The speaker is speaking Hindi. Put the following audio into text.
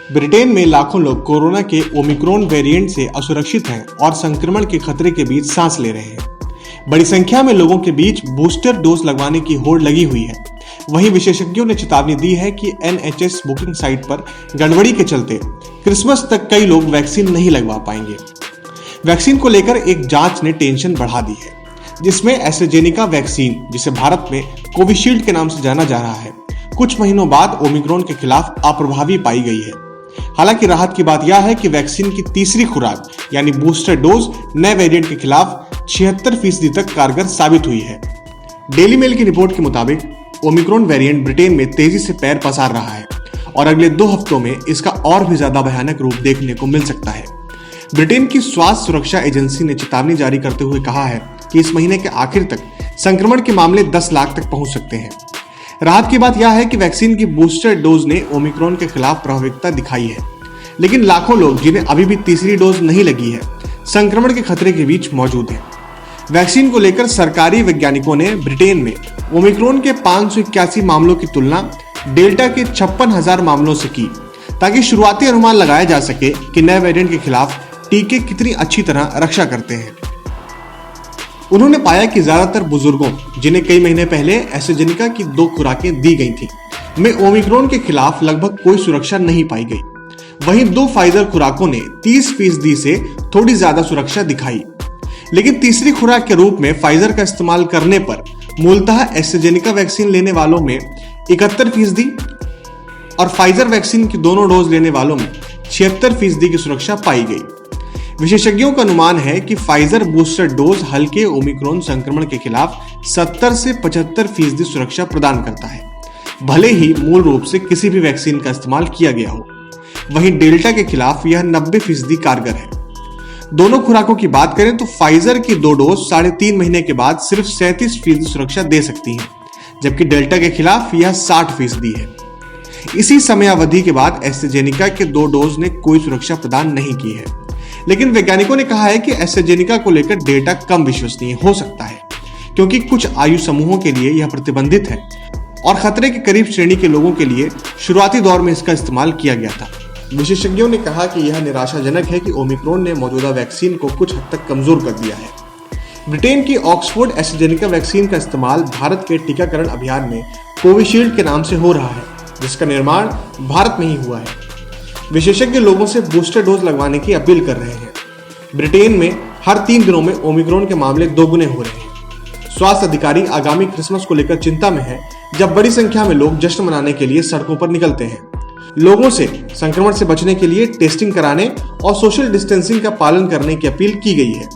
ब्रिटेन में लाखों लोग कोरोना के ओमिक्रॉन वेरिएंट से असुरक्षित हैं और संक्रमण के खतरे के बीच सांस ले रहे हैं। बड़ी संख्या में लोगों के बीच बूस्टर डोज लगवाने की होड़ लगी हुई है। वहीं विशेषज्ञों ने चेतावनी दी है कि NHS बुकिंग साइट पर गड़बड़ी के चलते क्रिसमस तक कई लोग वैक्सीन नहीं लगवा पाएंगे। वैक्सीन को लेकर एक जांच ने टेंशन बढ़ा दी है, जिसमें एस्ट्राजेनेका वैक्सीन, जिसे भारत में कोविशील्ड के नाम से जाना जा रहा है, कुछ महीनों बाद ओमिक्रॉन के खिलाफ अप्रभावी पाई गई है। हालांकि राहत की बात यह है कि वैक्सीन की तीसरी खुराक यानी बूस्टर डोज नए वेरिएंट के खिलाफ 76% तक कारगर साबित हुई है। डेली मेल की रिपोर्ट के मुताबिक ओमिक्रॉन वेरिएंट ब्रिटेन में तेजी से पैर पसार रहा है और अगले 2 हफ्तों में इसका और भी ज्यादा भयानक रूप देखने को मिल सकता है। ब्रिटेन की स्वास्थ्य सुरक्षा एजेंसी ने चेतावनी जारी करते हुए कहा है कि इस महीने के आखिर तक संक्रमण के मामले 10 लाख तक पहुंच सकते हैं। राहत की बात यह है कि वैक्सीन की बूस्टर डोज ने ओमिक्रॉन के खिलाफ प्रभावकारिता दिखाई है, लेकिन लाखों लोग जिन्हें अभी भी तीसरी डोज नहीं लगी है, संक्रमण के खतरे के बीच मौजूद हैं। वैक्सीन को लेकर सरकारी वैज्ञानिकों ने ब्रिटेन में ओमिक्रॉन के 581 मामलों की तुलना डेल्टा के 56,000 मामलों से की, ताकि शुरुआती अनुमान लगाया जा सके कि नए वेरिएंट के खिलाफ टीके कितनी अच्छी तरह रक्षा करते हैं। उन्होंने पाया कि ज्यादातर बुजुर्गों, जिन्हें कई महीने पहले एस्ट्राजेनेका की 2 खुराकें दी गई थी, में ओमिक्रॉन के खिलाफ लगभग कोई सुरक्षा नहीं पाई गई। वहीं 2 फाइजर खुराकों ने 30% से थोड़ी ज्यादा सुरक्षा दिखाई, लेकिन तीसरी खुराक के रूप में फाइजर का इस्तेमाल करने पर मूलतः एस्ट्राजेनेका वैक्सीन लेने वालों में 71% और फाइजर वैक्सीन की दोनों डोज लेने वालों में 76% की सुरक्षा पाई गई। विशेषज्ञों का अनुमान है कि फाइजर बूस्टर डोज हल्के ओमिक्रॉन संक्रमण के खिलाफ 70 से 75% सुरक्षा प्रदान करता है, भले ही मूल रूप से किसी भी वैक्सीन का इस्तेमाल किया गया हो। वहीं डेल्टा के खिलाफ यह 90% कारगर है। दोनों खुराकों की बात करें तो फाइजर की 2 डोज 3.5 महीने के बाद सिर्फ 37% सुरक्षा दे सकती हैं, जबकि डेल्टा के खिलाफ यह 60% है। इसी समयावधि के बाद एस्ट्राजेनेका के 2 डोज ने कोई सुरक्षा प्रदान नहीं की है, लेकिन वैज्ञानिकों ने कहा है कि एस्ट्राजेनेका को लेकर डेटा कम विश्वसनीय हो सकता है, क्योंकि कुछ आयु समूहों के लिए यह प्रतिबंधित है और खतरे के करीब श्रेणी के लोगों के लिए शुरुआती दौर में इसका इस्तेमाल किया गया था। विशेषज्ञों ने कहा कि यह निराशाजनक है कि ओमिक्रॉन ने मौजूदा वैक्सीन को कुछ हद तक कमजोर कर दिया है। ब्रिटेन की ऑक्सफोर्ड एस्ट्राजेनेका वैक्सीन का इस्तेमाल भारत के टीकाकरण अभियान में कोविशील्ड के नाम से हो रहा है, जिसका निर्माण भारत में ही हुआ है। विशेषज्ञ लोगों से बूस्टर डोज लगवाने की अपील कर रहे हैं। ब्रिटेन में हर 3 दिनों में ओमिक्रॉन के मामले दोगुने हो रहे हैं। स्वास्थ्य अधिकारी आगामी क्रिसमस को लेकर चिंता में हैं, जब बड़ी संख्या में लोग जश्न मनाने के लिए सड़कों पर निकलते हैं। लोगों से संक्रमण से बचने के लिए टेस्टिंग कराने और सोशल डिस्टेंसिंग का पालन करने की अपील की गई है।